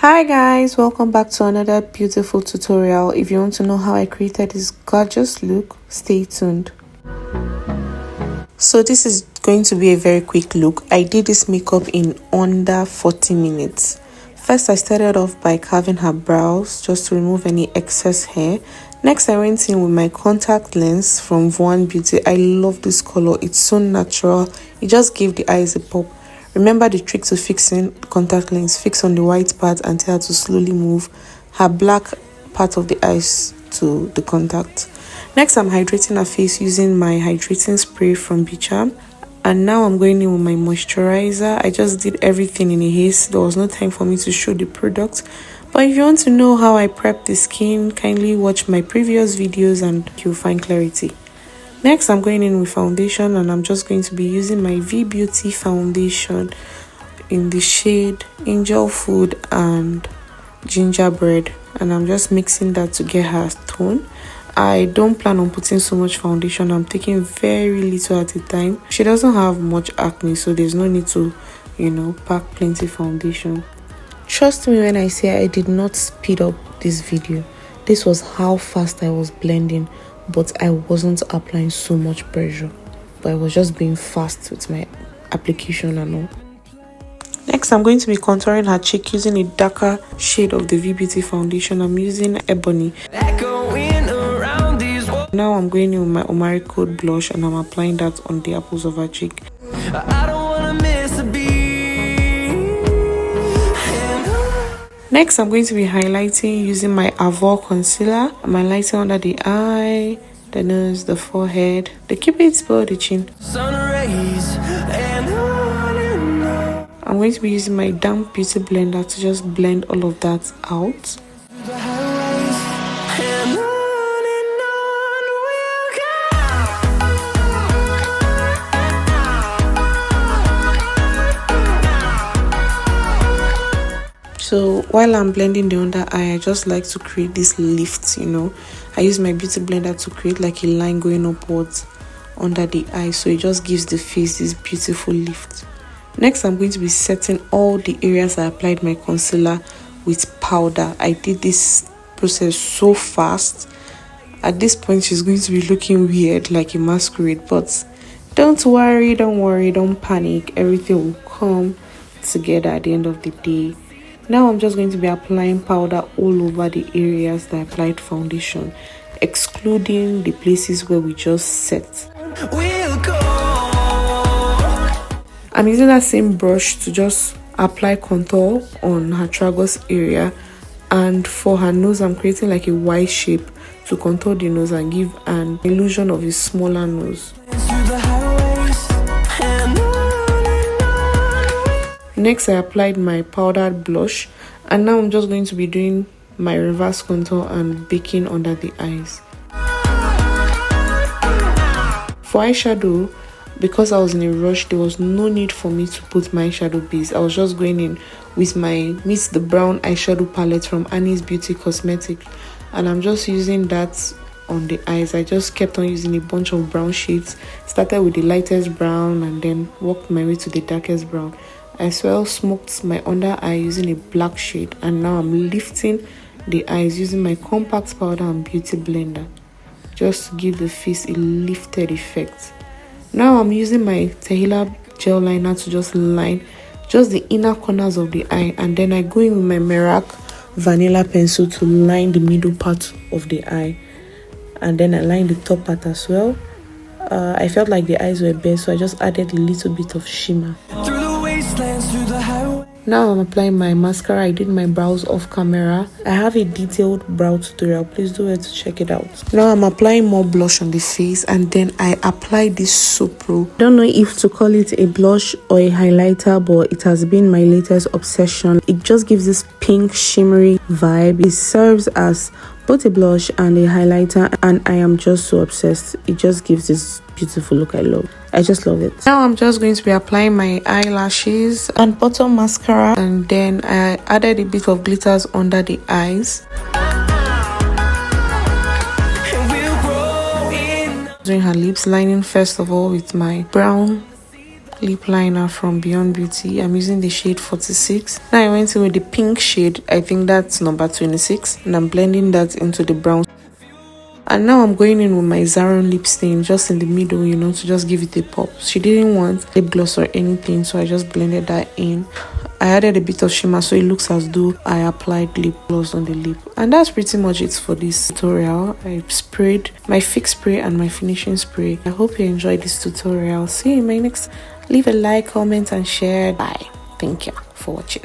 Hi guys, welcome back to another beautiful tutorial. If you want to know how I created this gorgeous look, stay tuned. So this is going to be a very quick look. I did this makeup in under 40 minutes. First, I started off by carving her brows just to remove any excess hair. Next, I went in with my contact lens from One Beauty. I love this color. It's so natural. It just gave the eyes a pop. Remember the trick to fixing contact lens. Fix on the white part and tell her to slowly move her black part of the eyes to the contact. Next, I'm hydrating her face using my hydrating spray from Charm. And now I'm going in with my moisturizer. I just did everything in a haste. There was no time for me to show the product. But if you want to know how I prep the skin, kindly watch my previous videos and you'll find clarity. Next, I'm going in with foundation, and I'm just going to be using my V Beauty foundation in the shade Angel Food and Gingerbread, and I'm just mixing that to get her tone. I don't plan on putting so much foundation. I'm taking very little at a time. She doesn't have much acne, so there's no need to, pack plenty foundation. Trust me when I say I did not speed up this video. This was how fast I was blending, but I wasn't applying so much pressure, but I was just being fast with my application and all. Next, I'm going to be contouring her cheek using a darker shade of the V Beauty foundation. I'm using Ebony. Now I'm going in with my Omari Code blush, and I'm applying that on the apples of her cheek. Next, I'm going to be highlighting using my Avor concealer. I'm highlighting under the eye, the nose, the forehead, the cupid's bow, the chin. I'm going to be using my damp beauty blender to just blend all of that out. So while I'm blending the under eye, I just like to create this lift, I use my beauty blender to create like a line going upwards under the eye, so it just gives the face this beautiful lift. Next, I'm going to be setting all the areas I applied my concealer with powder. I did this process so fast. At this point, she's going to be looking weird like a masquerade, but don't worry, don't panic. Everything will come together at the end of the day. Now I'm just going to be applying powder all over the areas that I applied foundation, excluding the places where we just set. I'm using that same brush to just apply contour on her tragus area, and for her nose I'm creating like a Y shape to contour the nose and give an illusion of a smaller nose. Next, I applied my powdered blush, and now I'm just going to be doing my reverse contour and baking under the eyes. For eyeshadow, because I was in a rush, there was no need for me to put my eyeshadow base. I was just going in with my Meet the Brown eyeshadow palette from Annie's Beauty Cosmetics, and I'm just using that on the eyes. I just kept on using a bunch of brown shades, started with the lightest brown and then worked my way to the darkest brown. I as well smoked my under eye using a black shade, and now I'm lifting the eyes using my compact powder and beauty blender just to give the face a lifted effect. Now I'm using my Tehila gel liner to just line just the inner corners of the eye, and then I go in with my Merak vanilla pencil to line the middle part of the eye, and then I line the top part as well. I felt like the eyes were bare, so I just added a little bit of shimmer. Now I'm applying my mascara. I did my brows off camera. I have a detailed brow tutorial. Please do it to check it out. Now I'm applying more blush on the face, and then I apply this Supro. Don't know if to call it a blush or a highlighter, but it has been my latest obsession. It just gives this pink shimmery vibe. It serves as both a blush and a highlighter, and I am just so obsessed. It just gives this beautiful look I just love it. Now I'm just going to be applying my eyelashes and bottom mascara, and then I added a bit of glitters under the eyes. Doing her lips, lining first of all with my brown lip liner from Beyond Beauty. I'm using the shade 46. Now I went in with the pink shade. I think that's number 26. And I'm blending that into the brown. And now I'm going in with my Zaron lip stain just in the middle, you know, to just give it a pop. She didn't want lip gloss or anything, so I just blended that in. I added a bit of shimmer so it looks as though I applied lip gloss on the lip. And that's pretty much it for this tutorial. I sprayed my fix spray and my finishing spray. I hope you enjoyed this tutorial. See you in my next. Leave a like, comment and share. Bye. Thank you for watching.